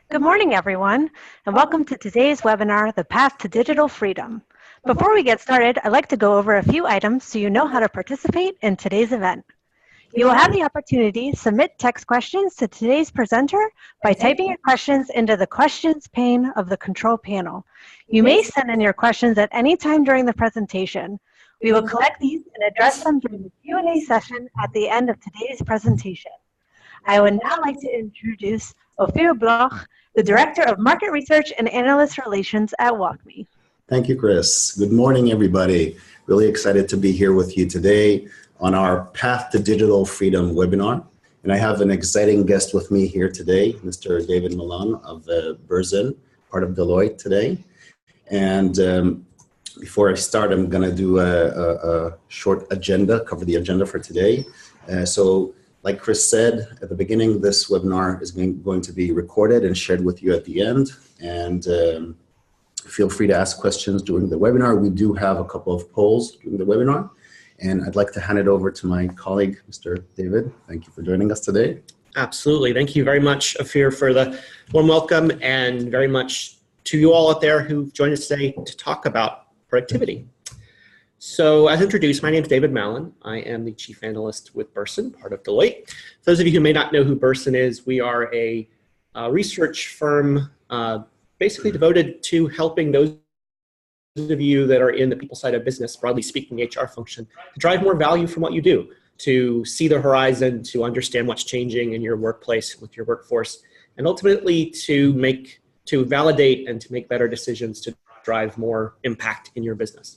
Good morning, everyone, and welcome to today's webinar, The Path to Digital Freedom. Before we get started, I'd like to go over a few items so you know how to participate in today's event. You will have the opportunity to submit text questions to today's presenter by typing your questions into the questions pane of the control panel. You may send in your questions at any time during the presentation. We will collect these and address them during the Q&A session at the end of today's presentation. I would now like to introduce Ophir Bloch, the Director of Market Research and Analyst Relations at WalkMe. Thank you, Chris. Good morning, everybody. Really excited to be here with you today on our Path to Digital Freedom webinar. And I have an exciting guest with me here today, Mr. David Mallon of Bersin, part of Deloitte today. And before I start, I'm going to do a short agenda, cover the agenda for today. Like Chris said at the beginning, this webinar is going to be recorded and shared with you at the end. And feel free to ask questions during the webinar. We do have a couple of polls during the webinar. And I'd like to hand it over to my colleague, Mr. David. Thank you for joining us today. Absolutely. Thank you very much, Ophir, for the warm welcome, and very much to you all out there who've joined us today to talk about productivity. So as introduced, my name is David Mallon. I am the Chief Analyst with Bersin, part of Deloitte. For those of you who may not know who Bersin is, we are a research firm basically devoted to helping those of you that are in the people side of business, broadly speaking, the HR function, to drive more value from what you do, to see the horizon, to understand what's changing in your workplace with your workforce, and ultimately to validate and to make better decisions to drive more impact in your business.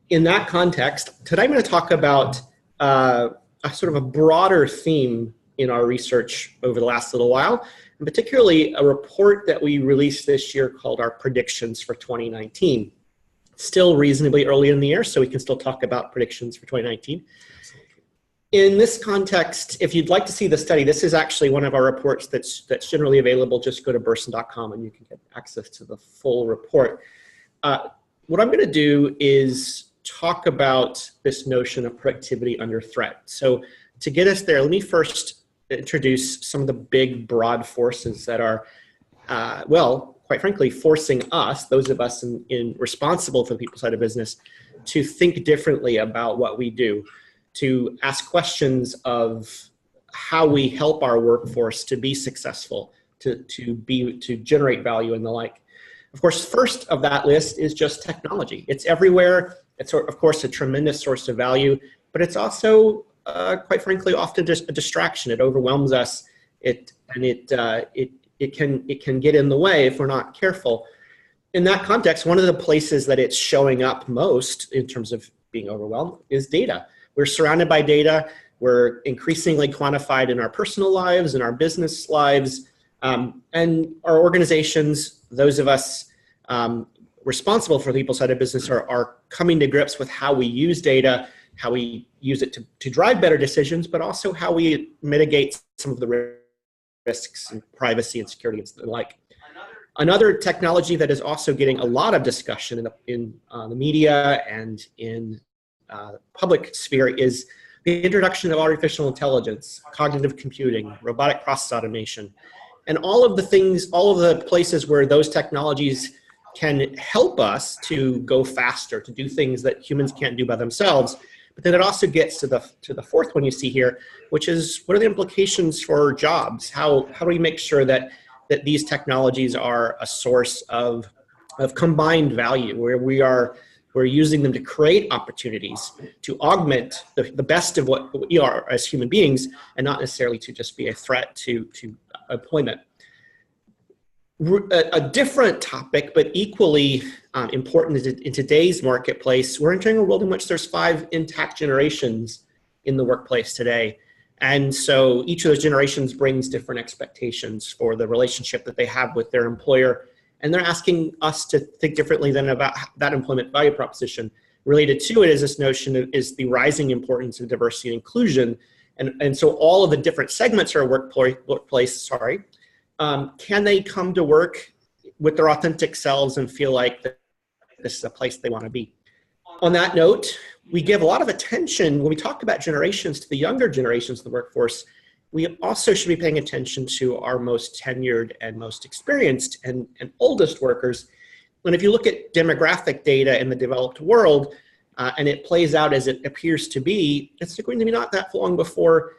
In that context, today I'm going to talk about a sort of a broader theme in our research over the last little while, and particularly a report that we released this year called our Predictions for 2019. Still reasonably early in the year, so we can still talk about predictions for 2019. In this context, if you'd like to see the study, this is actually one of our reports that's generally available. Just go to bersin.com and you can get access to the full report. What I'm going to do is talk about this notion of productivity under threat. So to get us there, let me first introduce some of the big, broad forces that are, well, quite frankly, forcing us, those of us responsible for the people side of business, to think differently about what we do, to ask questions of how we help our workforce to be successful, to generate value and the like. Of course, first of that list is just technology. It's everywhere. It's, of course, a tremendous source of value, but it's also, quite frankly, often just a distraction. It overwhelms us. It can get in the way if we're not careful. In that context, one of the places that it's showing up most in terms of being overwhelmed is data. We're surrounded by data. We're increasingly quantified in our personal lives, in our business lives, and our organizations, those of us responsible for the people side of business are coming to grips with how we use data, how we use it to drive better decisions, but also how we mitigate some of the risks and privacy and security and the like. Another technology that is also getting a lot of discussion in the media and in the public sphere is the introduction of artificial intelligence, cognitive computing, robotic process automation, and all of the places where those technologies can help us to go faster, to do things that humans can't do by themselves. But then it also gets to the fourth one you see here, which is what are the implications for jobs? How do we make sure that these technologies are a source of combined value, where we're using them to create opportunities, to augment the best of what we are as human beings, and not necessarily to just be a threat to employment. a different topic, but equally important in today's marketplace. We're entering a world in which there's 5 intact generations in the workplace today. And so each of those generations brings different expectations for the relationship that they have with their employer. And they're asking us to think differently than about that employment value proposition. Related to it is this notion of is the rising importance of diversity and inclusion. And so all of the different segments of our workplace, can they come to work with their authentic selves and feel like that this is a place they want to be? On that note, we give a lot of attention when we talk about generations to the younger generations of the workforce. We also should be paying attention to our most tenured and most experienced and oldest workers. And if you look at demographic data in the developed world, and it plays out as it appears to be, it's going to be not that long before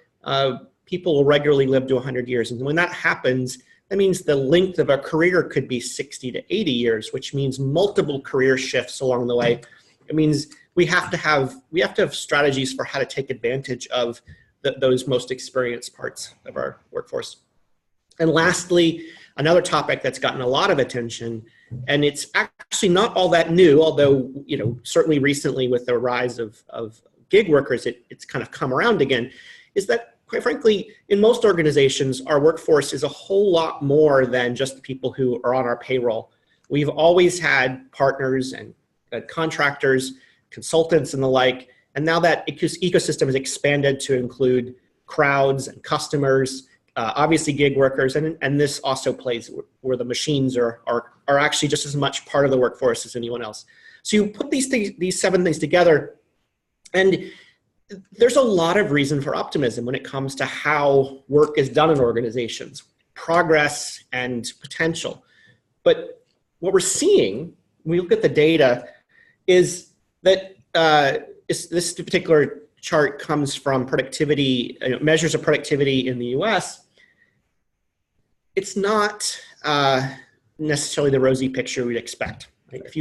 people will regularly live to 100 years. And when that happens, that means the length of a career could be 60 to 80 years, which means multiple career shifts along the way. It means we have to have strategies for how to take advantage of those most experienced parts of our workforce. And lastly, another topic that's gotten a lot of attention, and it's actually not all that new, although certainly recently with the rise of gig workers, it's kind of come around again, is that quite frankly, in most organizations, our workforce is a whole lot more than just the people who are on our payroll. We've always had partners and contractors, consultants and the like, and now that ecosystem has expanded to include crowds and customers, obviously gig workers, and this also plays where the machines are actually just as much part of the workforce as anyone else. So you put these 7 things together, and there's a lot of reason for optimism when it comes to how work is done in organizations, progress and potential. But what we're seeing when we look at the data is that this particular chart comes from productivity, measures of productivity in the US. It's not necessarily the rosy picture we'd expect. Right? If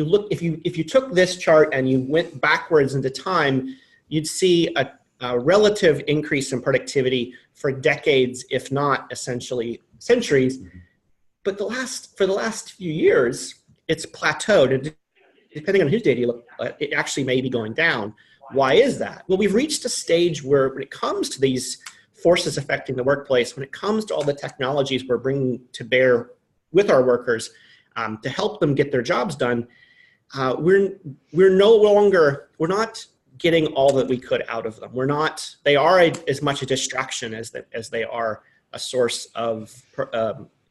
you took this chart and you went backwards into time, you'd see a relative increase in productivity for decades, if not essentially centuries. But for the last few years, it's plateaued. And depending on whose data you look at, it actually may be going down. Why is that? Well, we've reached a stage where when it comes to these forces affecting the workplace, when it comes to all the technologies we're bringing to bear with our workers to help them get their jobs done, we're not getting all that we could out of them. They are as much a distraction as they are a source of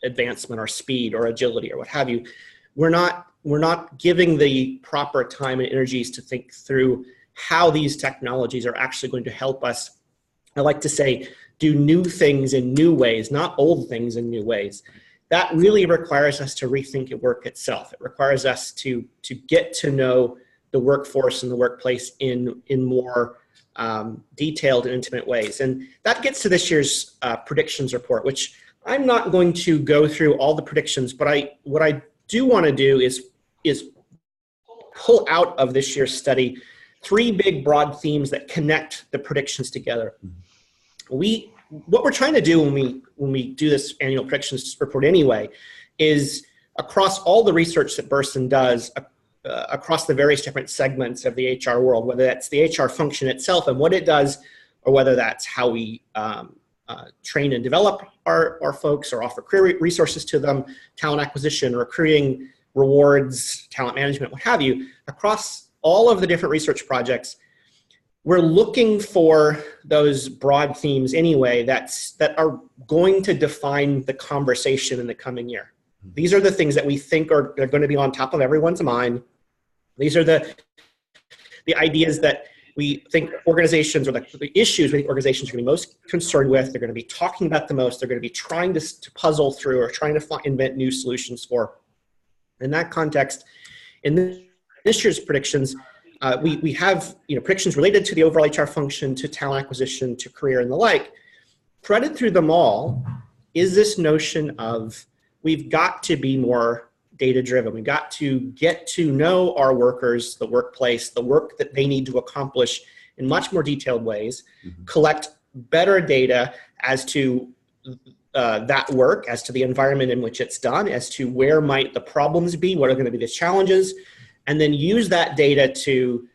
advancement or speed or agility or what have you. We're not giving the proper time and energies to think through how these technologies are actually going to help us, I like to say, do new things in new ways, not old things in new ways. That really requires us to rethink work itself. It requires us to get to know the workforce and the workplace in more detailed and intimate ways. And that gets to this year's predictions report, which I'm not going to go through all the predictions, but what I do want to do is pull out of this year's study 3 big broad themes that connect the predictions together. What we're trying to do when we do this annual predictions report anyway is across all the research that Bersin does across the various different segments of the HR world, whether that's the HR function itself and what it does, or whether that's how we train and develop our folks or offer career resources to them, talent acquisition, recruiting, rewards, talent management, what have you. Across all of the different research projects, we're looking for those broad themes anyway that are going to define the conversation in the coming year. These are the things that we think are going to be on top of everyone's mind. These are the ideas that we think organizations, or the issues we think organizations are going to be most concerned with. They're going to be talking about the most. They're going to be trying to puzzle through or trying to invent new solutions for. In that context, in this year's predictions, we have predictions related to the overall HR function, to talent acquisition, to career, and the like. Threaded through them all is this notion of we've got to be more data-driven. We've got to get to know our workers, the workplace, the work that they need to accomplish in much more detailed ways, collect better data as to that work, as to the environment in which it's done, as to where might the problems be, what are going to be the challenges, and then use that data to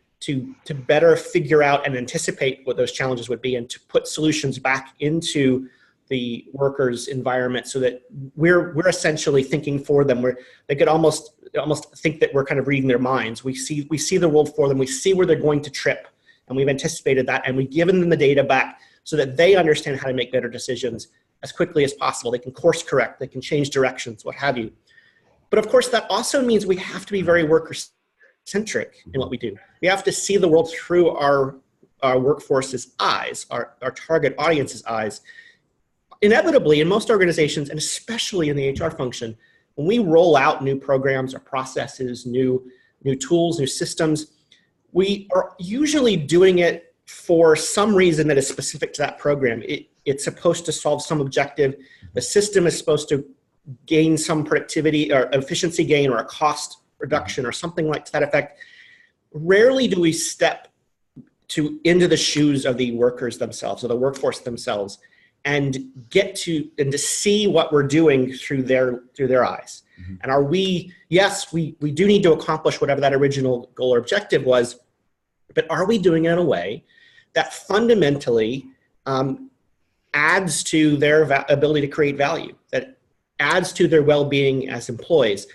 better figure out and anticipate what those challenges would be, and to put solutions back into the workers' environment, so that we're essentially thinking for them. They could almost think that we're kind of reading their minds. We see the world for them. We see where they're going to trip, and we've anticipated that, and we've given them the data back so that they understand how to make better decisions as quickly as possible. They can course correct, they can change directions, what have you. But of course, that also means we have to be very worker-centric in what we do. We have to see the world through our workforce's eyes, our target audience's eyes. Inevitably, in most organizations, and especially in the HR function, when we roll out new programs or processes, new tools, new systems, we are usually doing it for some reason that is specific to that program. It's supposed to solve some objective. The system is supposed to gain some productivity or efficiency gain or a cost reduction or something like to that effect. Rarely do we step into the shoes of the workers themselves or the workforce themselves and get to see what we're doing through their eyes. Mm-hmm. And are we, yes, we do need to accomplish whatever that original goal or objective was, but are we doing it in a way that fundamentally adds to their ability to create value, that adds to their well-being as employees?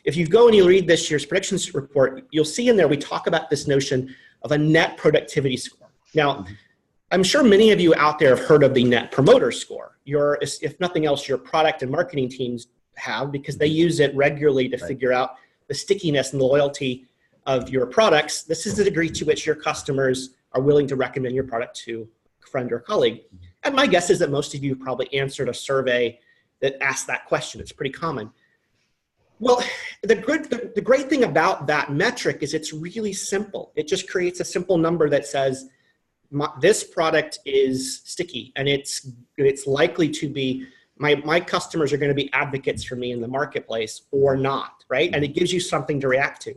If you go and you read this year's predictions report, you'll see in there we talk about this notion of a net productivity score. Now, I'm sure many of you out there have heard of the Net Promoter Score. If nothing else, your product and marketing teams have, because they use it regularly to figure out the stickiness and the loyalty of your products. This is the degree to which your customers are willing to recommend your product to a friend or colleague. And my guess is that most of you probably answered a survey that asked that question. It's pretty common. Well, the great thing about that metric is it's really simple. It just creates a simple number that says, this product is sticky, and it's likely to be, my customers are going to be advocates for me in the marketplace or not, right? And it gives you something to react to.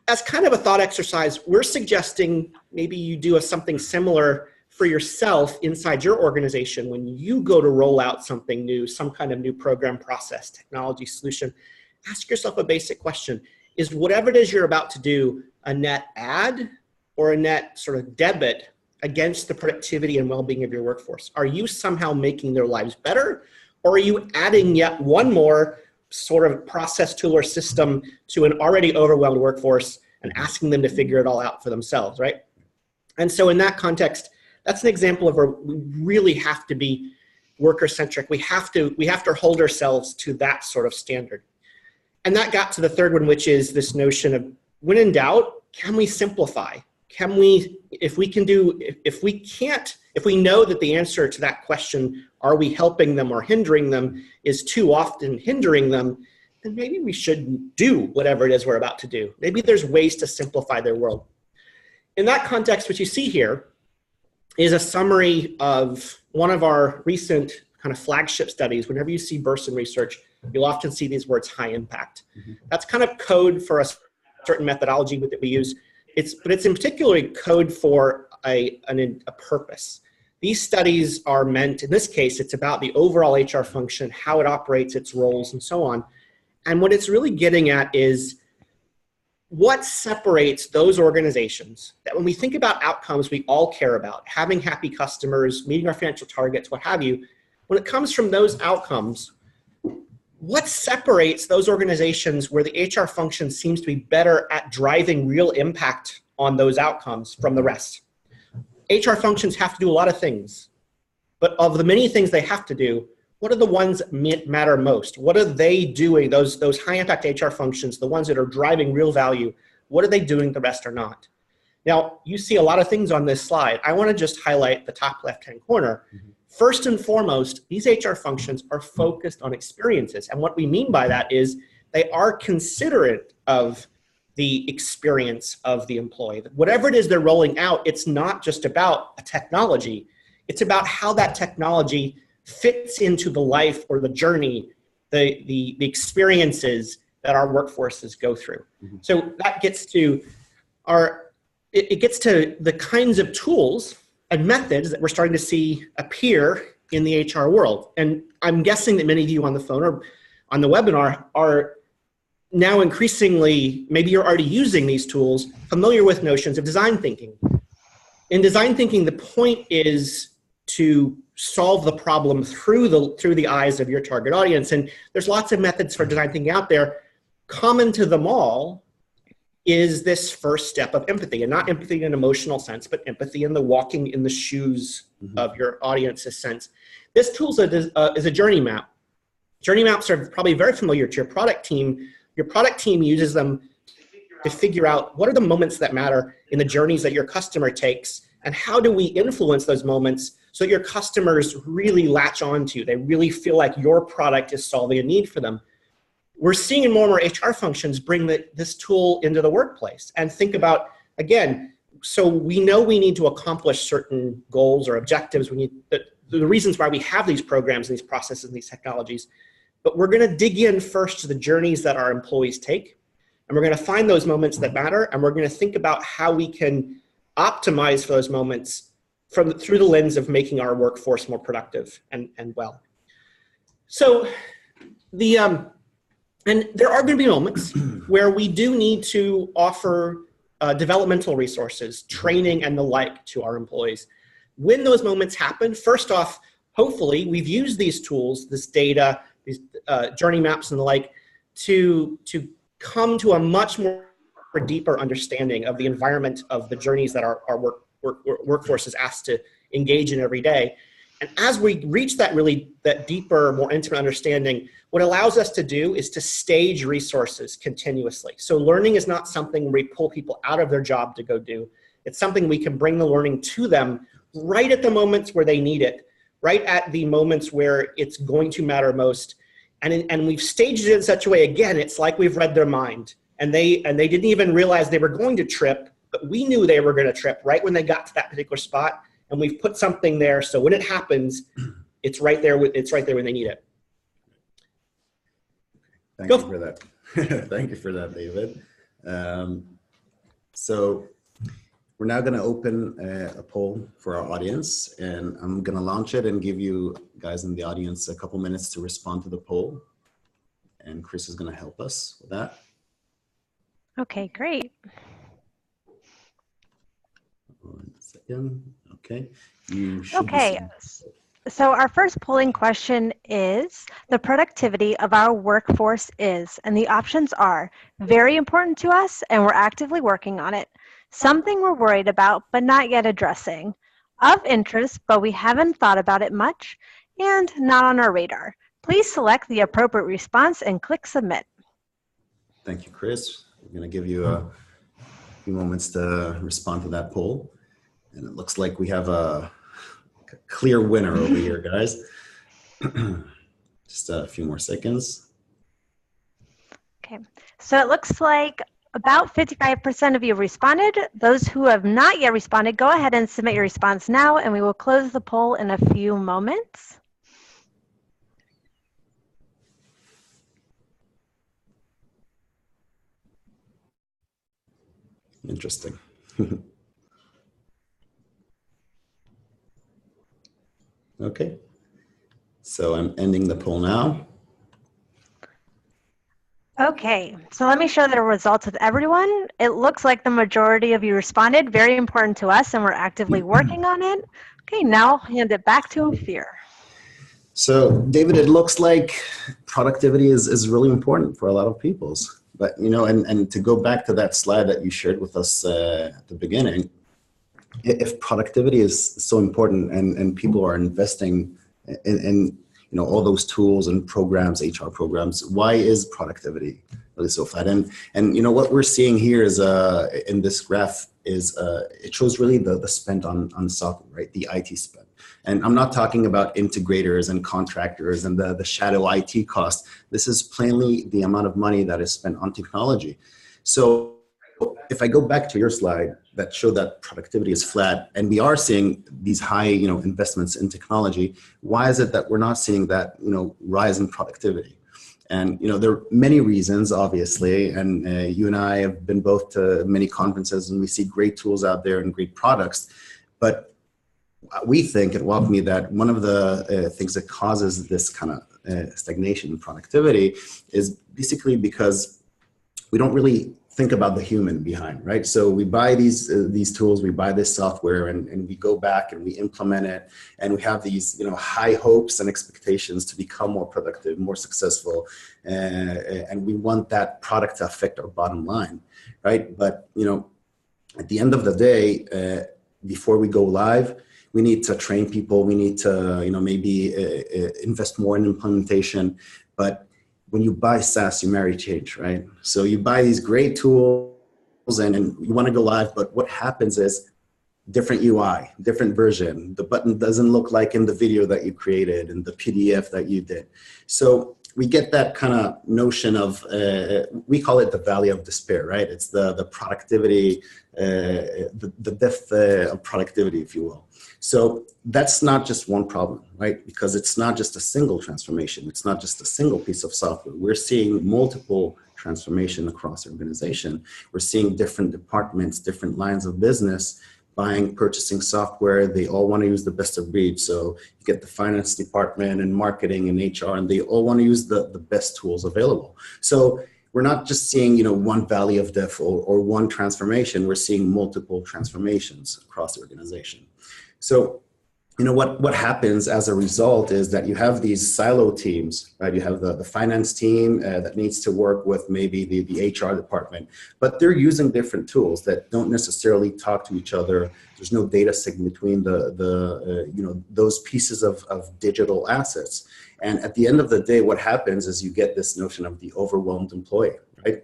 As kind of a thought exercise, we're suggesting maybe you do something similar for yourself inside your organization when you go to roll out something new, some kind of new program, process, technology, solution. Ask yourself a basic question. Is whatever it is you're about to do a net add or a net sort of debit against the productivity and well-being of your workforce? Are you somehow making their lives better, or are you adding yet one more sort of process, tool, or system to an already overwhelmed workforce and asking them to figure it all out for themselves, right? And so in that context, that's an example of where we really have to be worker-centric. We have to hold ourselves to that sort of standard. And that got to the third one, which is this notion of, when in doubt, can we simplify? Can we, if we know that the answer to that question, are we helping them or hindering them, is too often hindering them, then maybe we shouldn't do whatever it is we're about to do. Maybe there's ways to simplify their world. In that context, what you see here is a summary of one of our recent kind of flagship studies. Whenever you see Bersin research, you'll often see these words, high impact. Mm-hmm. That's kind of code for a certain methodology that we use. But it's in particular code for a purpose. These studies are meant, in this case, it's about the overall HR function, how it operates, its roles, and so on. And what it's really getting at is what separates those organizations that, when we think about outcomes we all care about, having happy customers, meeting our financial targets, what have you, when it comes from those outcomes, what separates those organizations where the HR function seems to be better at driving real impact on those outcomes from the rest? HR functions have to do a lot of things, but of the many things they have to do, what are the ones that matter most? What are they doing, those high impact HR functions, the ones that are driving real value, what are they doing the rest are not? Now, you see a lot of things on this slide. I want to just highlight the top left-hand corner. Mm-hmm. First and foremost, these HR functions are focused on experiences. And what we mean by that is they are considerate of the experience of the employee. Whatever it is they're rolling out, it's not just about a technology. It's about how that technology fits into the life or the journey, the experiences that our workforces go through. Mm-hmm. So that gets to it gets to the kinds of tools and methods that we're starting to see appear in the HR world. And I'm guessing that many of you on the phone or on the webinar are now increasingly, maybe you're already using these tools, familiar with notions of design thinking. In design thinking, the point is to solve the problem through the eyes of your target audience. And there's lots of methods for design thinking out there. Common to them all is this first step of empathy, and not empathy in an emotional sense, but empathy in the walking in the shoes of your audience's sense. This tool is a journey map. Journey maps are probably very familiar to your product team. Your product team uses them to figure out what are the moments that matter in the journeys that your customer takes, and how do we influence those moments so your customers really latch on to, they really feel like your product is solving a need for them. We're seeing more and more HR functions bring this tool into the workplace and think about, again, so we know we need to accomplish certain goals or objectives. We need the reasons why we have these programs, these processes, and these technologies. But we're going to dig in first to the journeys that our employees take. And we're going to find those moments that matter. And we're going to think about how we can optimize for those moments through the lens of making our workforce more productive and well. So and there are going to be moments where we do need to offer developmental resources, training, and the like to our employees. When those moments happen, first off, hopefully we've used these tools, this data, these journey maps and the like, to come to a much more deeper understanding of the environment of the journeys that our workforce is asked to engage in every day. And as we reach that deeper, more intimate understanding, what allows us to do is to stage resources continuously. So learning is not something we pull people out of their job to go do. It's something we can bring the learning to them right at the moments where they need it, right at the moments where it's going to matter most. And we've staged it in such a way, again, it's like we've read their mind. And they didn't even realize they were going to trip, but we knew they were going to trip right when they got to that particular spot. And we've put something there, so when it happens, it's right there when they need it. Thank you for that. Thank you for that, David. So we're now going to open a poll for our audience, and I'm going to launch it and give you guys in the audience a couple minutes to respond to the poll. And Chris is going to help us with that. Okay, great. 1 second. Okay. You should Okay. So our first polling question is, the productivity of our workforce is, and the options are, very important to us and we're actively working on it, something we're worried about but not yet addressing, of interest but we haven't thought about it much, and not on our radar. Please select the appropriate response and click submit. Thank you, Chris. We're going to give you a few moments to respond to that poll. And it looks like we have a clear winner over here, guys. Just a few more seconds. Okay, so it looks like about 55% of you responded. Those who have not yet responded, go ahead and submit your response now, and we will close the poll in a few moments. Interesting. Okay, so I'm ending the poll now. Okay, so let me show the results with everyone. It looks like the majority of you responded. Very important to us, and we're actively working on it. Okay, now I'll hand it back to Ophir. So, David, it looks like productivity is really important for a lot of peoples. But, you know, and to go back to that slide that you shared with us at the beginning, if productivity is so important and people are investing in you know, all those tools and programs, HR programs, why is productivity really so flat? And you know, what we're seeing here is in this graph is it shows really the spend on software, right? The IT spend. And I'm not talking about integrators and contractors and the shadow IT cost. This is plainly the amount of money that is spent on technology. So if I go back to your slide that showed that productivity is flat, and we are seeing these high, you know, investments in technology, why is it that we're not seeing that, you know, rise in productivity? And, you know, there are many reasons, obviously, and you and I have been both to many conferences, and we see great tools out there and great products. But we think at WalkMe that one of the things that causes this kind of stagnation in productivity is basically because we don't really think about the human behind, right? So we buy these tools, we buy this software, and we go back and we implement it, and we have these high hopes and expectations to become more productive, more successful, and we want that product to affect our bottom line, right? But at the end of the day, before we go live, we need to train people. We need to maybe invest more in implementation, but when you buy SaaS, you marry change, right? So you buy these great tools and you want to go live, but what happens is different UI, different version. The button doesn't look like in the video that you created and the PDF that you did. So we get that kind of notion of, we call it the valley of despair, right? It's the productivity, the depth of productivity, if you will. So that's not just one problem, right? Because it's not just a single transformation. It's not just a single piece of software. We're seeing multiple transformation across the organization. We're seeing different departments, different lines of business buying, purchasing software. They all want to use the best of breed. So you get the finance department and marketing and HR, and they all want to use the best tools available. So we're not just seeing, one valley of death or one transformation. We're seeing multiple transformations across the organization. So, what happens as a result is that you have these silo teams, right? You have the finance team that needs to work with maybe the HR department, but they're using different tools that don't necessarily talk to each other. There's no data sync between those pieces of digital assets. And at the end of the day, what happens is you get this notion of the overwhelmed employee, right?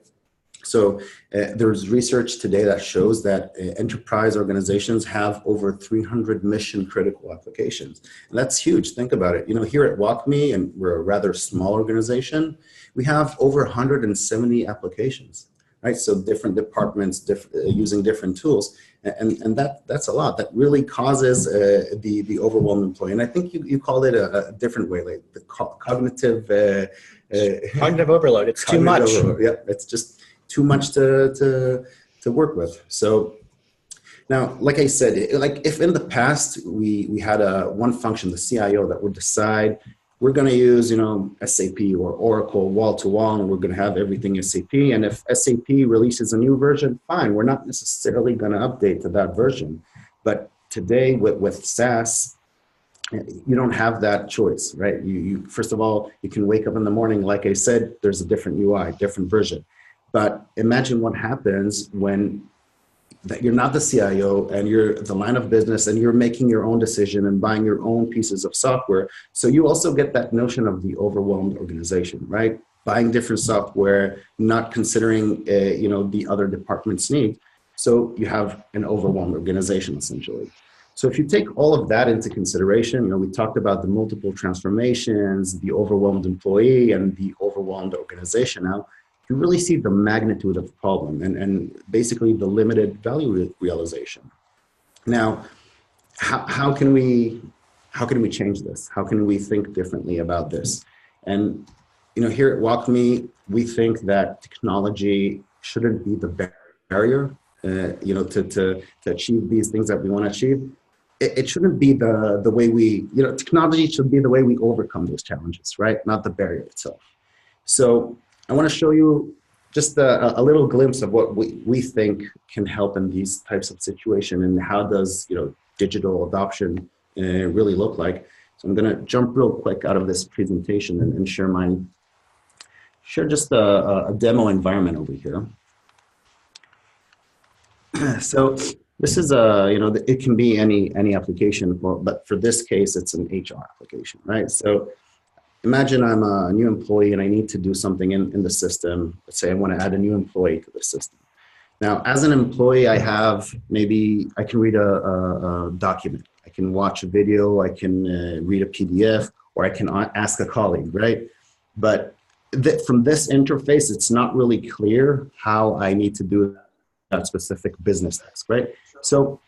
So there's research today that shows that enterprise organizations have over 300 mission critical applications. And that's huge. Think about it. Here at WalkMe, and we're a rather small organization, we have over 170 applications, right? So different departments using different tools. And that's a lot. That really causes the overwhelmed employee. And I think you called it a different way, like the cognitive overload. It's too much. Overload. Yeah, it's just too much to work with. So now, like I said, like if in the past we had one function, the CIO, that would decide we're going to use SAP or Oracle wall to wall, and we're going to have everything SAP. And if SAP releases a new version, fine, we're not necessarily going to update to that version. But today with SaaS, you don't have that choice, right? You first of all, you can wake up in the morning, like I said, there's a different UI, different version. But imagine what happens when that you're not the CIO and you're the line of business and you're making your own decision and buying your own pieces of software. So you also get that notion of the overwhelmed organization, right? Buying different software, not considering, the other department's needs. So you have an overwhelmed organization, essentially. So if you take all of that into consideration, we talked about the multiple transformations, the overwhelmed employee and the overwhelmed organization. Now, you really see the magnitude of the problem and basically the limited value realization. Now, how can we change this? How can we think differently about this? And here at WalkMe, we think that technology shouldn't be the barrier, to achieve these things that we want to achieve. It shouldn't be the way we, technology should be the way we overcome those challenges, right? Not the barrier itself. So I want to show you just a little glimpse of what we think can help in these types of situations and how does digital adoption really look like. So I'm going to jump real quick out of this presentation and share just a demo environment over here. So this is it can be any application, but for this case, it's an HR application, right? So imagine I'm a new employee and I need to do something in the system. Let's say I want to add a new employee to the system. Now, as an employee, I can read a document. I can watch a video, I can read a PDF, or I can ask a colleague, right? But from this interface, it's not really clear how I need to do that specific business task, right? So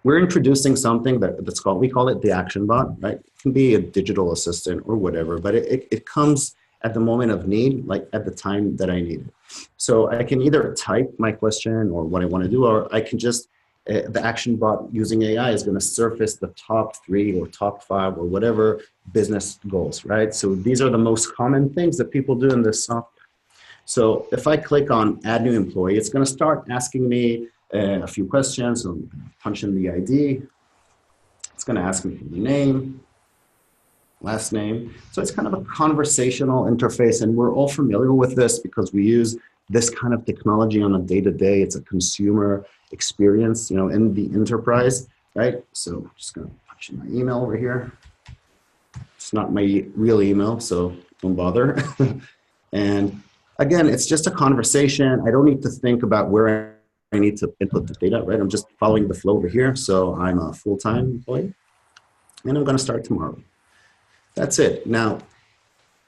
we're introducing something that's called, we call it the action bot, right? It can be a digital assistant or whatever, but it comes at the moment of need, like at the time that I need it. So I can either type my question or what I want to do, or I can just the action bot using AI is going to surface the top 3 or top 5 or whatever business goals, right? So these are the most common things that people do in this software. So if I click on add new employee, it's going to start asking me a few questions. So punch in the ID. It's going to ask me for the name, last name. So it's kind of a conversational interface, and we're all familiar with this because we use this kind of technology on a day-to-day. It's a consumer experience, you know, in the enterprise, right? So I'm just going to punch in my email over here. It's not my real email, so don't bother. And again, it's just a conversation. I don't need to think about where I need to input the data, right? I'm just following the flow over here. So I'm a full-time employee, and I'm going to start tomorrow. That's it. Now,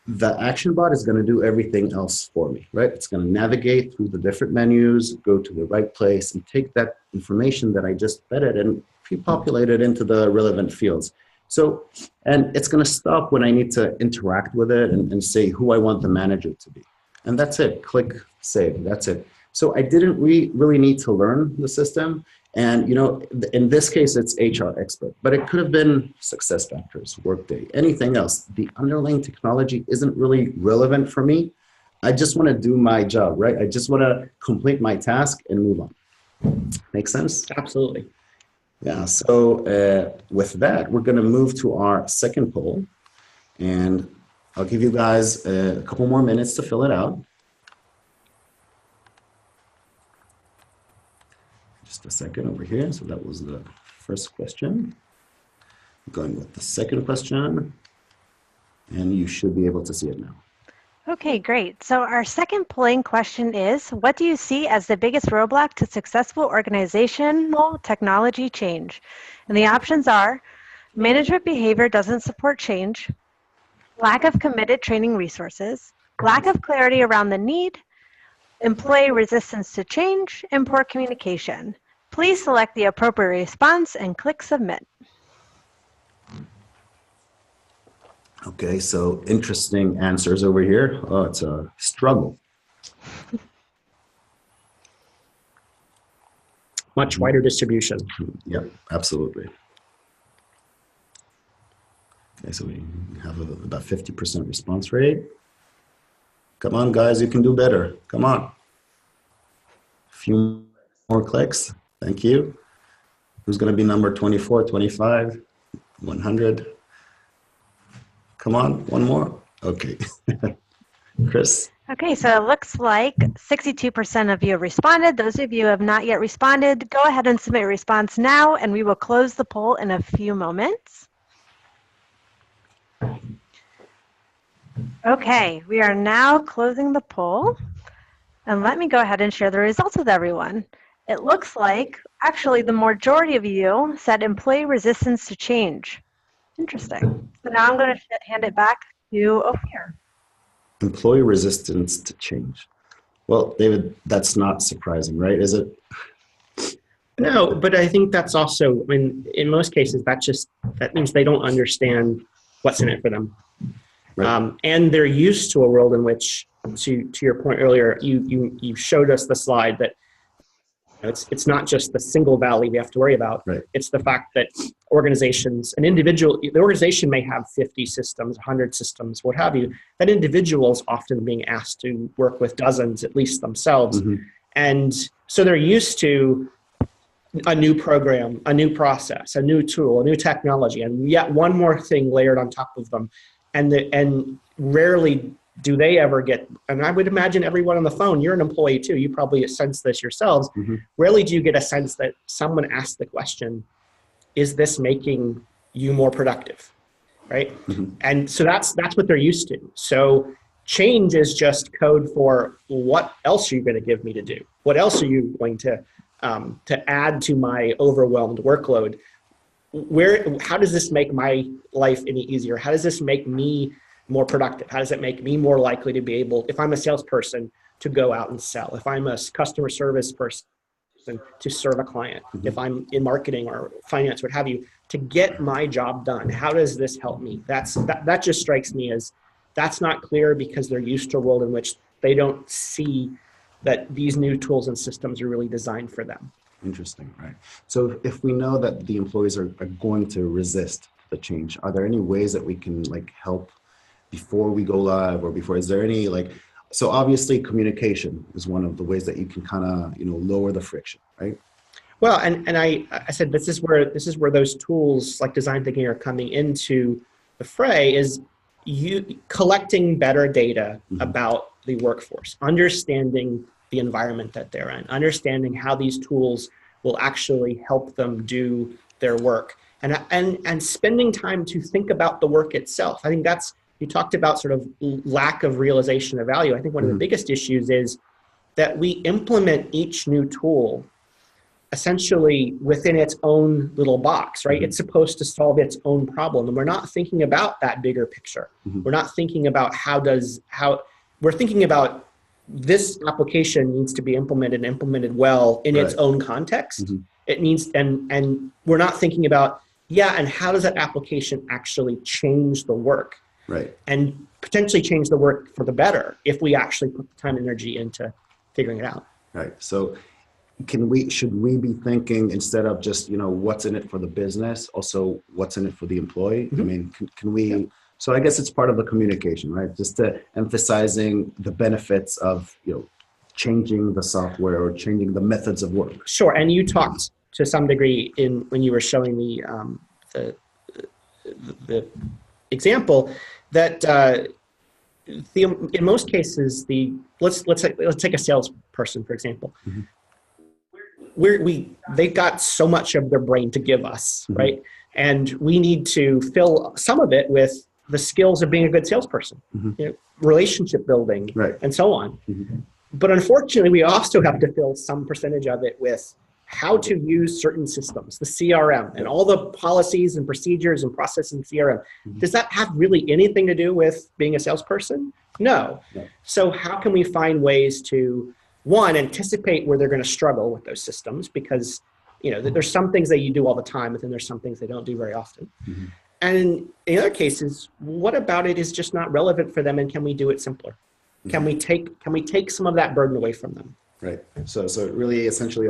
the action bot is going to do everything else for me, right? It's going to navigate through the different menus, go to the right place, and take that information that I just fed it and pre-populate it into the relevant fields. So, and it's going to stop when I need to interact with it and say who I want the manager to be. And that's it. Click save. That's it. So I didn't really need to learn the system. And, you know, in this case, it's HR expert, but it could have been SuccessFactors, Workday, anything else. The underlying technology isn't really relevant for me. I just want to do my job, right? I just want to complete my task and move on. Make sense? Absolutely. Yeah. So with that, we're going to move to our second poll, and I'll give you guys a couple more minutes to fill it out. Just a second over here. So that was the first question. Going with the second question, and you should be able to see it now. Okay, great. So our second polling question is, what do you see as the biggest roadblock to successful organizational technology change? And the options are, management behavior doesn't support change, lack of committed training resources, lack of clarity around the need, employee resistance to change, and poor communication. Please select the appropriate response and click submit. Okay, so interesting answers over here. Oh, it's a struggle. Much wider distribution. Yep, absolutely. Okay, so we have about 50% response rate. Come on, guys, you can do better. Come on. A few more clicks. Thank you. Who's going to be number 24, 25, 100? Come on, one more. Okay. Chris? Okay, so it looks like 62% of you have responded. Those of you who have not yet responded, go ahead and submit your response now, and we will close the poll in a few moments. Okay, we are now closing the poll, and let me go ahead and share the results with everyone. It looks like, actually, the majority of you said employee resistance to change. Interesting. So now I'm going to hand it back to Ophir. Employee resistance to change. Well, David, that's not surprising, right? Is it? No, but I think that's also, I mean, in most cases, that means they don't understand what's in it for them. Right. And they're used to a world in which, to your point earlier, you showed us the slide that it's not just the single valley we have to worry about. Right. It's the fact that organizations, the organization may have 50 systems, 100 systems, what have you. That individual is often being asked to work with dozens, at least themselves. Mm-hmm. And so they're used to a new program, a new process, a new tool, a new technology, and yet one more thing layered on top of them. And rarely do they ever get, and I would imagine everyone on the phone, you're an employee too, you probably sense this yourselves. Mm-hmm. Rarely do you get a sense that someone asked the question, is this making you more productive, right? Mm-hmm. And so that's what they're used to. So change is just code for what else are you going to give me to do? What else are you going to add to my overwhelmed workload? How does this make my life any easier? How does this make me more productive? How does it make me more likely to be able, if I'm a salesperson, to go out and sell? If I'm a customer service person, to serve a client? Mm-hmm. If I'm in marketing or finance, what have you, to get my job done? How does this help me? That just strikes me as that's not clear because they're used to a world in which they don't see that these new tools and systems are really designed for them. Interesting, right? So if we know that the employees are going to resist the change, are there any ways that we can like help before we go live or before, is there any like, so obviously communication is one of the ways that you can kind of, lower the friction, right? Well, and I said this is where those tools like design thinking are coming into the fray, is you collecting better data about the workforce, understanding the environment that they're in, understanding how these tools will actually help them do their work, and spending time to think about the work itself. I think that's, you talked about sort of lack of realization of value. I think one of the biggest issues is that we implement each new tool essentially within its own little box, right? It's supposed to solve its own problem. And we're not thinking about that bigger picture. We're not thinking about we're thinking about this application needs to be implemented well in its own context. It needs, and we're not thinking about, and how does that application actually change the work? Right. And potentially change the work for the better if we actually put the time and energy into figuring it out. Right. So should we be thinking, instead of just, what's in it for the business, also what's in it for the employee? I mean, can we, so I guess it's part of the communication, right? Just to emphasizing the benefits of, changing the software or changing the methods of work. Sure. And you talked to some degree when you were showing the example that in most cases, let's take a salesperson, for example. They've got so much of their brain to give us, right? And we need to fill some of it with the skills of being a good salesperson, relationship building, and so on. But unfortunately, we also have to fill some percentage of it with how to use certain systems, the CRM, and all the policies and procedures and processes in CRM. Does that have really anything to do with being a salesperson? No. So how can we find ways to, one, anticipate where they're going to struggle with those systems? Because there's some things that you do all the time, but then there's some things they don't do very often. And in other cases, what about it is just not relevant for them, and can we do it simpler? Can we take some of that burden away from them? Right. So it really essentially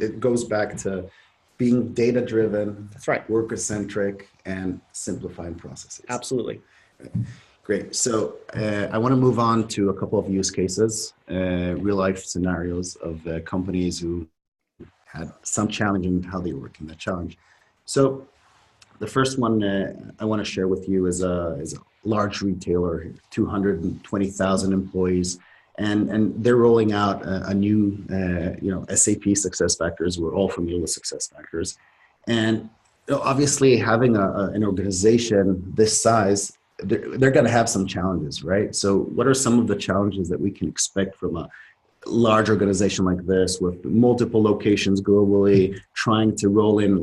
it goes back to being data driven. That's right. Worker centric and simplifying processes. Absolutely. Right. Great. So I want to move on to a couple of use cases, real life scenarios of companies who had some challenge in how they work in that challenge. So the first one I want to share with you is a large retailer, 220,000 employees. And they're rolling out a new, SAP SuccessFactors. We're all familiar with SuccessFactors. And obviously having an organization this size, they're going to have some challenges, right? So what are some of the challenges that we can expect from a large organization like this with multiple locations globally, trying to roll in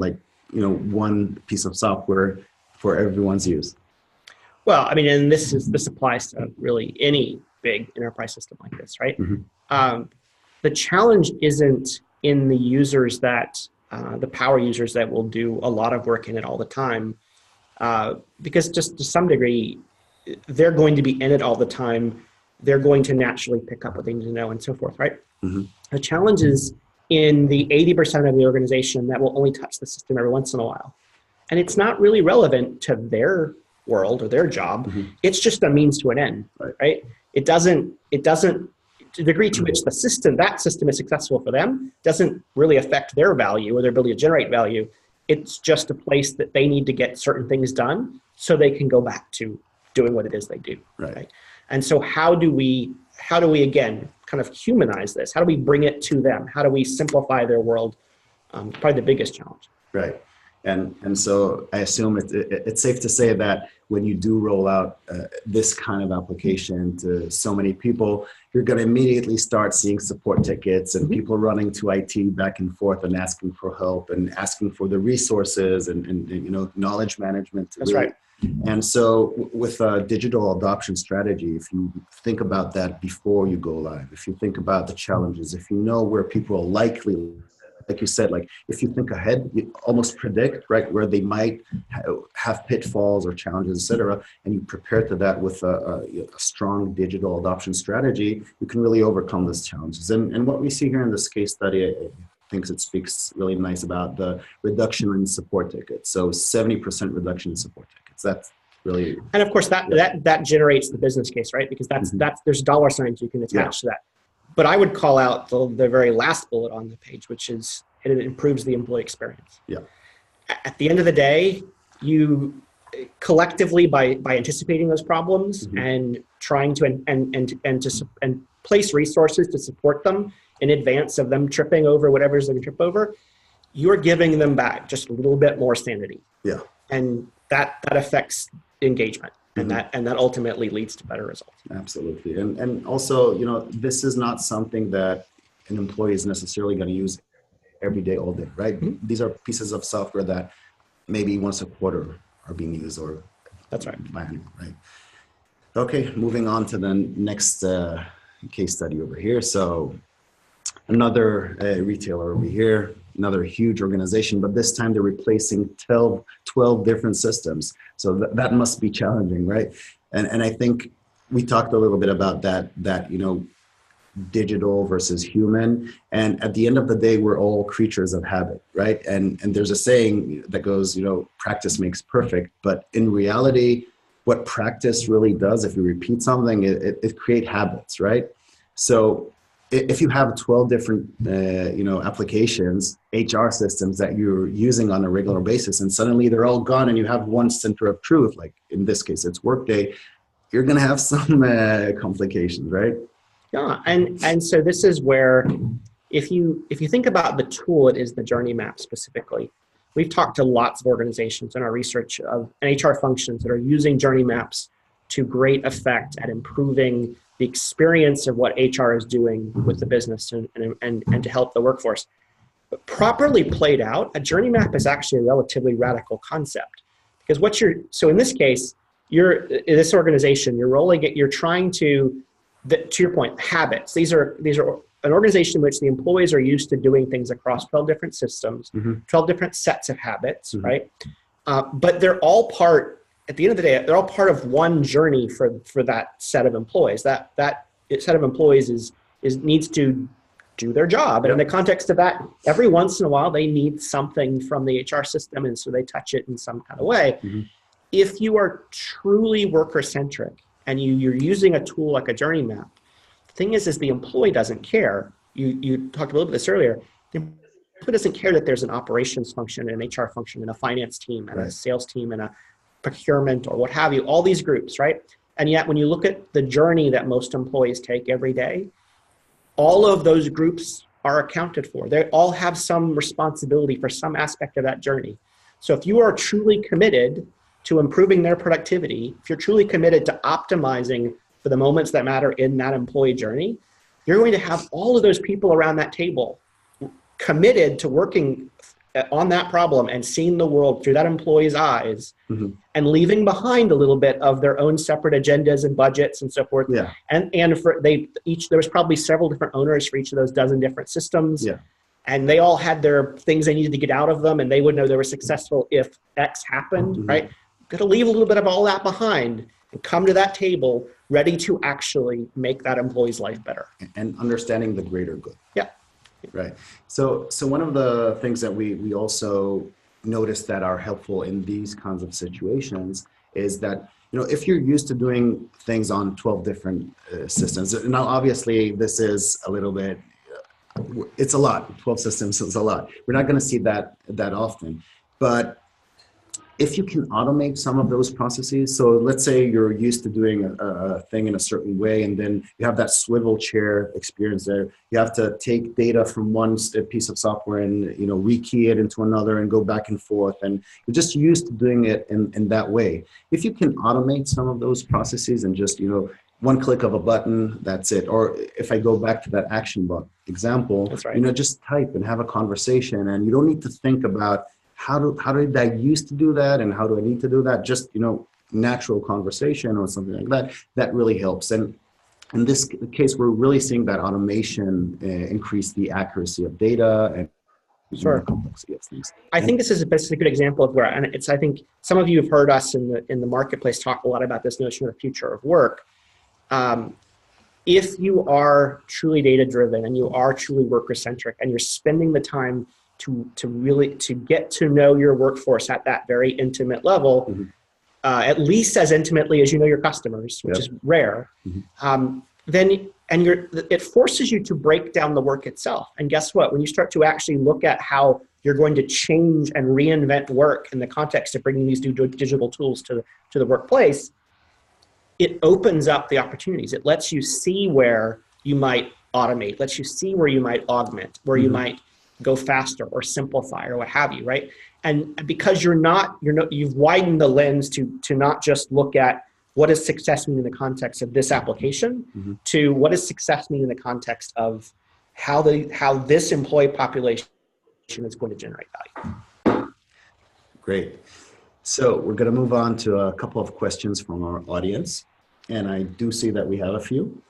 one piece of software for everyone's use? Well, I mean, and this applies to really any big enterprise system like this, right? The challenge isn't in the users the power users that will do a lot of work in it all the time, because just to some degree, they're going to be in it all the time. They're going to naturally pick up what they need to know and so forth, right? The challenge is in the 80% of the organization that will only touch the system every once in a while. And it's not really relevant to their world or their job. It's just a means to an end, right? It doesn't, to the degree to which that system is successful for them, doesn't really affect their value or their ability to generate value. It's just a place that they need to get certain things done so they can go back to doing what it is they do. Right? And so how do we again, kind of humanize this? How do we bring it to them? How do we simplify their world? Probably the biggest challenge. Right. And so I assume it's safe to say that when you do roll out this kind of application to so many people, you're going to immediately start seeing support tickets and people running to IT back and forth and asking for help and asking for the resources and knowledge management. That's right. And so with a digital adoption strategy, if you think about that before you go live, if you think about the challenges, if you know where people are likely, like you said, if you think ahead, you almost predict, right, where they might have pitfalls or challenges, et cetera, and you prepare to that with a strong digital adoption strategy, you can really overcome those challenges. And what we see here in this case study, I thinks it speaks really nice about the reduction in support tickets. So 70% reduction in support tickets. That's really, and of course that generates the business case, right? Because that's there's dollar signs you can attach to that. But I would call out the very last bullet on the page, which is it improves the employee experience. Yeah. At the end of the day, you collectively by anticipating those problems and trying to and place resources to support them in advance of them tripping over whatever's going to trip over, you're giving them back just a little bit more sanity. Yeah. And that affects engagement. And that ultimately leads to better results. Absolutely. And also, this is not something that an employee is necessarily going to use every day, all day, right? These are pieces of software that maybe once a quarter are being used, or that's right. Right. Okay, moving on to the next case study over here. So another retailer over here, another huge organization, but this time they're replacing 12 different systems. So that must be challenging, right? And I think we talked a little bit about that digital versus human. And at the end of the day, we're all creatures of habit, right? And there's a saying that goes, practice makes perfect. But in reality, what practice really does, if you repeat something, it creates habits, right? So if you have 12 different, applications, HR systems that you're using on a regular basis, and suddenly they're all gone and you have one center of truth, like in this case, it's Workday, you're going to have some complications, right? Yeah, and so this is where, if you think about the tool, it is the journey map specifically. We've talked to lots of organizations in our research of HR functions that are using journey maps to great effect at improving the experience of what HR is doing with the business and to help the workforce. But properly played out, a journey map is actually a relatively radical concept, because so in this case, in this organization, you're trying to your point, habits. These are an organization in which the employees are used to doing things across 12 different systems, 12 different sets of habits, right? But they're all part, at the end of the day, they're all part of one journey for that set of employees. That set of employees needs to do their job. And in the context of that, every once in a while, they need something from the HR system, and so they touch it in some kind of way. If you are truly worker-centric, and you're using a tool like a journey map, the thing is the employee doesn't care. You talked a little bit this earlier. The employee doesn't care that there's an operations function, an HR function, and a finance team, and a sales team, and a procurement, or what have you, all these groups, right? And yet when you look at the journey that most employees take every day, all of those groups are accounted for. They all have some responsibility for some aspect of that journey. So if you are truly committed to improving their productivity, if you're truly committed to optimizing for the moments that matter in that employee journey, you're going to have all of those people around that table committed to working on that problem and seeing the world through that employee's eyes, and leaving behind a little bit of their own separate agendas and budgets and so forth. Yeah. And there was probably several different owners for each of those dozen different systems. Yeah. And they all had their things they needed to get out of them, and they would know they were successful if X happened, right? Got to leave a little bit of all that behind and come to that table ready to actually make that employee's life better. And understanding the greater good. Yeah. Right. So one of the things that we also notice that are helpful in these kinds of situations is that, if you're used to doing things on 12 different systems, now obviously this is a little bit, it's a lot. 12 systems is a lot. We're not going to see that often, but if you can automate some of those processes, so let's say you're used to doing a thing in a certain way, and then you have that swivel chair experience there. You have to take data from one piece of software and rekey it into another and go back and forth, and you're just used to doing it in that way. If you can automate some of those processes and just one click of a button, that's it. Or if I go back to that action button example, that's right. Just type and have a conversation, and you don't need to think about how did I used to do that and how do I need to do that? Just, natural conversation or something like that. That really helps. And in this case, we're really seeing that automation increase the accuracy of data and the complexity of things. I think this is a good example of where, and I think some of you have heard us in the marketplace talk a lot about this notion of the future of work. if you are truly data driven and you are truly worker centric and you're spending the time to really to get to know your workforce at that very intimate level, at least as intimately as you know your customers, which is rare, then it forces you to break down the work itself. And guess what? When you start to actually look at how you're going to change and reinvent work in the context of bringing these new digital tools to the workplace, it opens up the opportunities. It lets you see where you might automate, lets you see where you might augment, where you might go faster or simplify or what have you, right? And because you've widened the lens to not just look at what does success mean in the context of this application, to what does success mean in the context of how this employee population is going to generate value. Great. So we're going to move on to a couple of questions from our audience. And I do see that we have a few.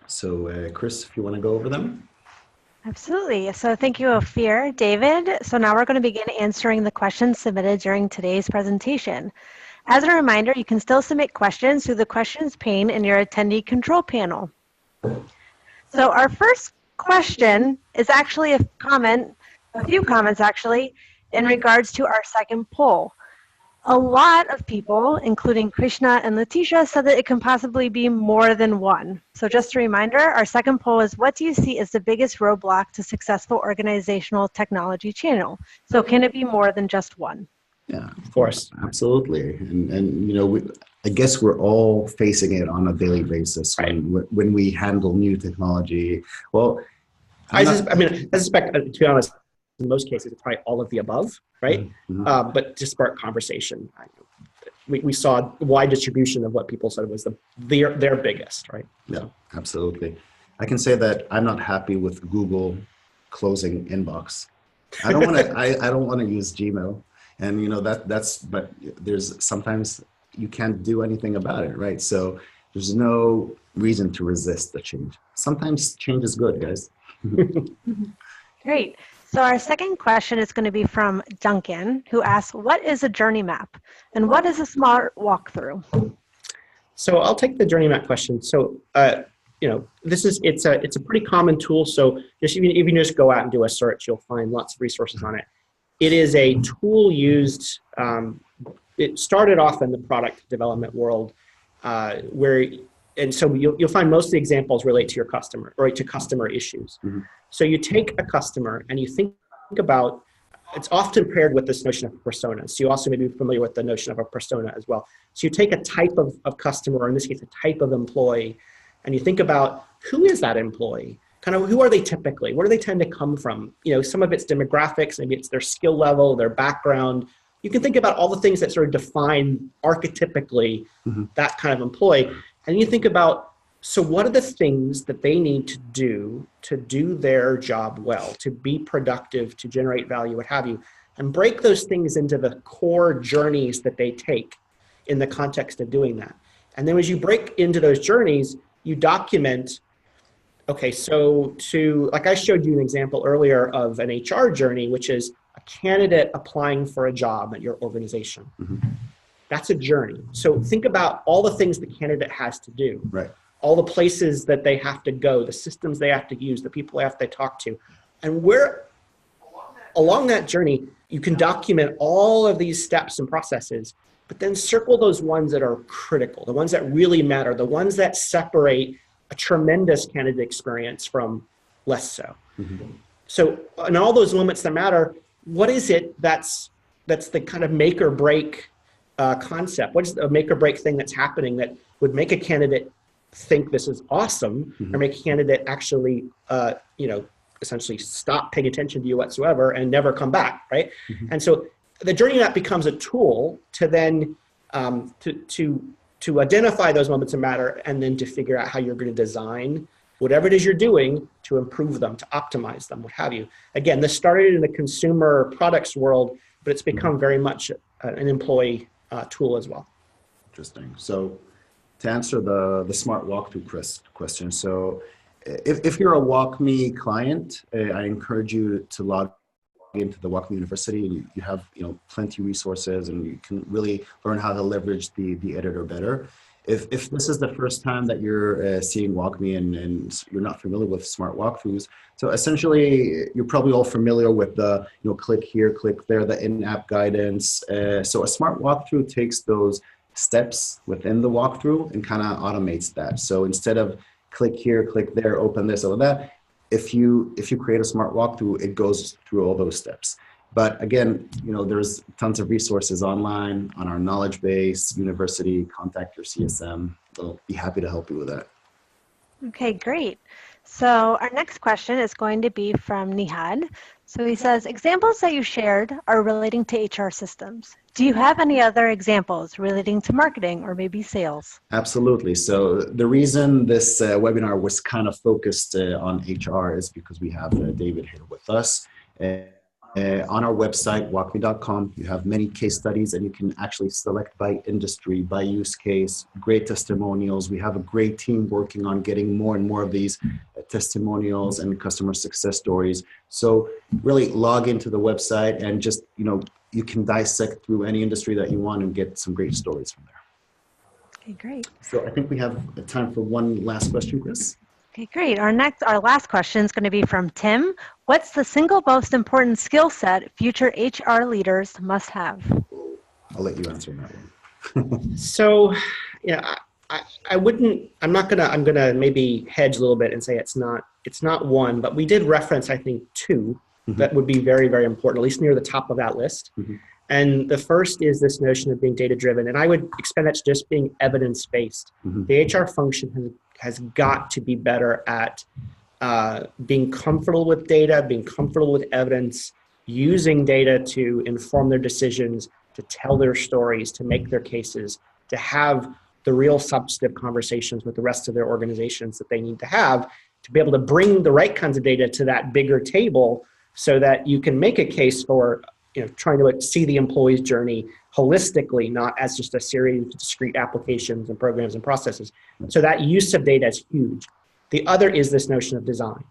So Chris, if you want to go over them. Absolutely. So thank you, Ophir. David, so now we're going to begin answering the questions submitted during today's presentation. As a reminder, you can still submit questions through the questions pane in your attendee control panel. So our first question is actually a few comments actually, in regards to our second poll. A lot of people, including Krishna and Letitia, said that it can possibly be more than one. So just a reminder, our second poll is, what do you see as the biggest roadblock to successful organizational technology channel? So can it be more than just one? Yeah, of course, absolutely. And you know, I guess we're all facing it on a daily basis when we handle new technology. Well, I suspect, to be honest, in most cases, it's probably all of the above, right? But to spark conversation, we saw a wide distribution of what people said was their biggest, right? Yeah, absolutely. I can say that I'm not happy with Google closing inbox. I don't want to. I don't want to use Gmail, and you know but there's sometimes you can't do anything about it, right? So there's no reason to resist the change. Sometimes change is good, guys. Great. So our second question is going to be from Duncan, who asks, what is a journey map and what is a smart walkthrough? So I'll take the journey map question. So, it's a pretty common tool. So if you just go out and do a search, you'll find lots of resources on it. It is a tool used, it started off in the product development world and so you'll find most of the examples relate to your customer or to customer issues. So you take a customer and you think about, it's often paired with this notion of persona. So you also may be familiar with the notion of a persona as well. So you take a type of customer, or in this case, a type of employee, and you think about who is that employee? Kind of who are they typically? Where do they tend to come from? You know, some of it's demographics, maybe it's their skill level, their background. You can think about all the things that sort of define archetypically that kind of employee. And you think about, so what are the things that they need to do their job well, to be productive, to generate value, what have you, and break those things into the core journeys that they take in the context of doing that. And then as you break into those journeys, you document, okay, so like I showed you an example earlier of an HR journey, which is a candidate applying for a job at your organization. That's a journey. So think about all the things the candidate has to do, all the places that they have to go, the systems they have to use, the people they have to talk to. And where along that journey, you can document all of these steps and processes, but then circle those ones that are critical, the ones that really matter, the ones that separate a tremendous candidate experience from less so. So in all those moments that matter, what is it that's the kind of make or break concept? What is the make or break thing that's happening that would make a candidate think this is awesome, or make a candidate actually, essentially stop paying attention to you whatsoever and never come back, right? And so the journey map becomes a tool to then to identify those moments that matter, and then to figure out how you're going to design whatever it is you're doing to improve them, to optimize them, what have you. Again, this started in the consumer products world, but it's become very much an employee tool as well. Interesting. So to answer the smart walkthrough question, so if you're a WalkMe client, I encourage you to log into the WalkMe University, and you have plenty of resources, and you can really learn how to leverage the editor better. if this is the first time that you're seeing WalkMe and you're not familiar with smart walkthroughs, so essentially you're probably all familiar with the click here, click there, the in-app guidance. So a smart walkthrough takes those steps within the walkthrough and kind of automates that. So instead of click here, click there, open this, or that, if you create a smart walkthrough, it goes through all those steps. But again, there's tons of resources online on our knowledge base, university, contact your CSM. They'll be happy to help you with that. Okay, great. So our next question is going to be from Nihad. So he says, examples that you shared are relating to HR systems. Do you have any other examples relating to marketing or maybe sales? Absolutely. So the reason this webinar was kind of focused on HR is because we have David here with us. On our website, walkme.com, you have many case studies and you can actually select by industry, by use case, great testimonials. We have a great team working on getting more and more of these testimonials and customer success stories. So really log into the website and just, you can dissect through any industry that you want and get some great stories from there. Okay, great. So I think we have time for one last question, Chris. Okay, great. Our last question is going to be from Tim. What's the single most important skill set future HR leaders must have? I'll let you answer that one. So, I'm gonna maybe hedge a little bit and say it's not one, but we did reference, I think, two that would be very, very important, at least near the top of that list. And the first is this notion of being data-driven, and I would expand that to just being evidence-based. The HR function has got to be better at being comfortable with data, being comfortable with evidence, using data to inform their decisions, to tell their stories, to make their cases, to have the real substantive conversations with the rest of their organizations that they need to have to be able to bring the right kinds of data to that bigger table so that you can make a case for trying to see the employee's journey holistically, not as just a series of discrete applications and programs and processes. So that use of data is huge. The other is this notion of design.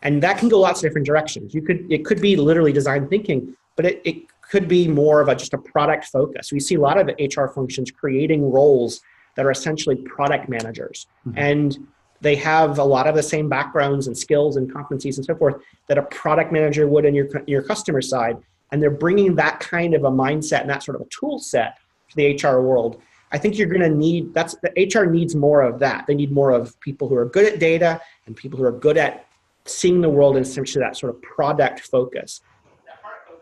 And that can go lots of different directions. It could be literally design thinking, but it could be more of just a product focus. We see a lot of HR functions creating roles that are essentially product managers. And they have a lot of the same backgrounds and skills and competencies and so forth that a product manager would in your customer side. And they're bringing that kind of a mindset and that sort of a tool set to the HR world. I think you're going to need, the HR needs more of that. They need more of people who are good at data and people who are good at seeing the world in essentially that sort of product focus.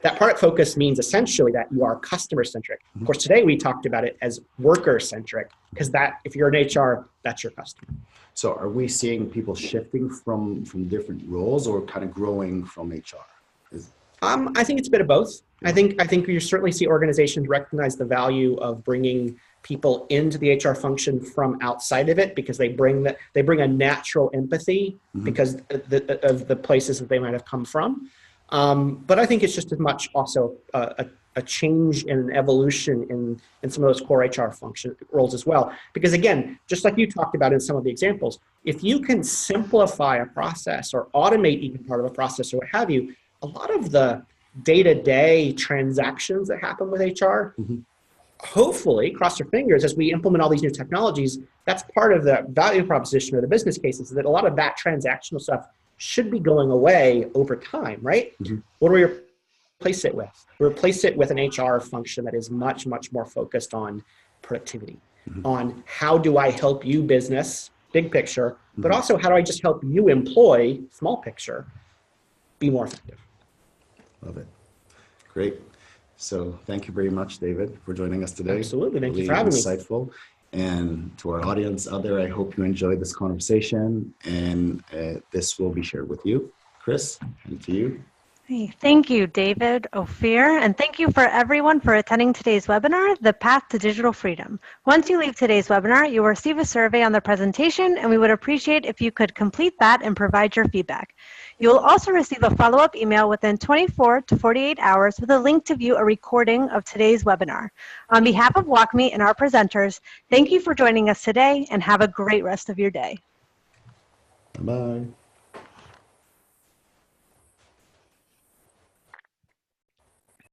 That product focus means essentially that you are customer-centric. Of course, today we talked about it as worker-centric because if you're in HR, that's your customer. So are we seeing people shifting from different roles or kind of growing from HR? I think it's a bit of both. I think you certainly see organizations recognize the value of bringing people into the HR function from outside of it because they bring a natural empathy because of the places that they might have come from. But I think it's just as much also a change and an evolution in some of those core HR function roles as well. Because again, just like you talked about in some of the examples, if you can simplify a process or automate even part of a process or what have you, a lot of the day-to-day transactions that happen with HR, hopefully, cross your fingers, as we implement all these new technologies, that's part of the value proposition or the business cases, that a lot of that transactional stuff should be going away over time, right? What do we replace it with? We replace it with an HR function that is much, much more focused on productivity, on how do I help you business, big picture, but also how do I just help you employee, small picture, be more effective. Love it. Great. So thank you very much, David, for joining us today. Absolutely. Thank you for having me. Insightful. And to our audience out there, I hope you enjoyed this conversation and this will be shared with you. Chris, and to you. Hey, thank you, David, Ophir, and thank you for everyone for attending today's webinar, The Path to Digital Freedom. Once you leave today's webinar, you will receive a survey on the presentation, and we would appreciate if you could complete that and provide your feedback. You will also receive a follow-up email within 24 to 48 hours with a link to view a recording of today's webinar. On behalf of WalkMe and our presenters, thank you for joining us today, and have a great rest of your day. Bye-bye.